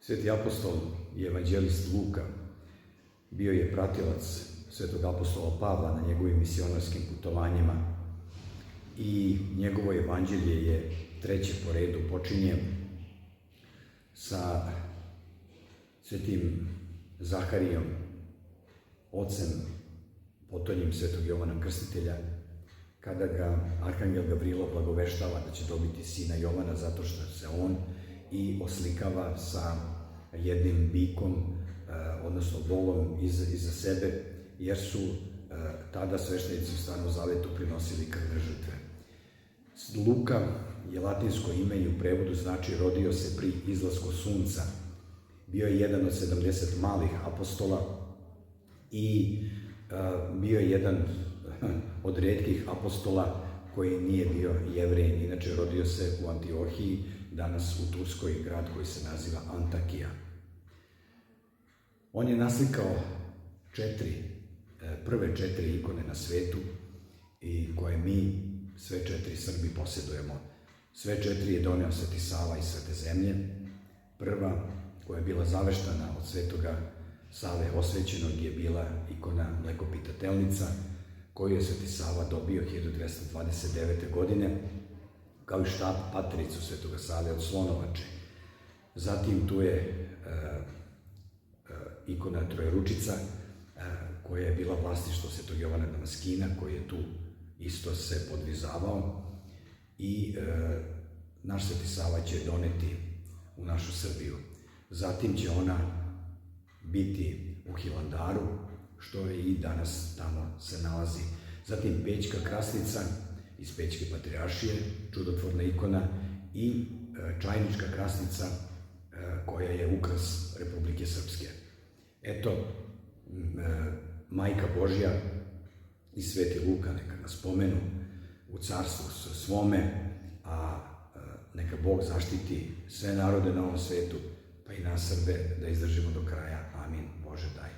Sveti apostol i evanđelist Luka bio je pratilac svetog apostola Pavla na njegovim misionarskim putovanjima i njegovo evanđelje je treće po redu, počinje sa svetim Zaharijom, ocem potonjim svetog Jovana Krstitelja, kada ga arhangel Gavrilo blagoveštava da će dobiti sina Jovana zato što se on i oslikava sa jednim bikom, odnosno volom iza sebe, jer su tada sveštenici u Starom Zavetu prinosili krvne žrtve. Luka je latinsko ime i u prevodu znači rodio se pri izlasku sunca. Bio je jedan od 70 malih apostola i bio je jedan od retkih apostola koji nije bio Jevrej. Inače, rodio se u Antiohiji, danas u Turskoj, grad koji se naziva Antakija. On je naslikao prve četiri ikone na svetu i koje mi, sve četiri Srbi, posjedujemo. Sve četiri je doneo Sveti Sava iz Svete zemlje. Prva, koja je bila zaveštana od Svetoga Save osvećenog, je bila ikona Mlekopitateljica, koju je Sveti Sava dobio 1229. godine, kao i štap patricu Svetoga Save od Slonovače. Zatim tu je ikona Trojeručica, koja je bila vlasništvo Svetog Jovana Damaskina, koji je tu isto se podvizavao, i naš Sveti Sava će doneti u našu Srbiju. Zatim će ona biti u Hilandaru, što je i danas tamo se nalazi. Zatim Pećka krasnica iz Pećke patrijaršije, čudotvorna ikona, i Čajnička krasnica, koja je ukras Republike Srpske. Eto, Majka Božja i Sveti Luka neka nas spomenu u carstvu svome, a neka Bog zaštiti sve narode na ovom svetu, pa i nas Srbe, da izdržimo do kraja. Amin. Bože daj.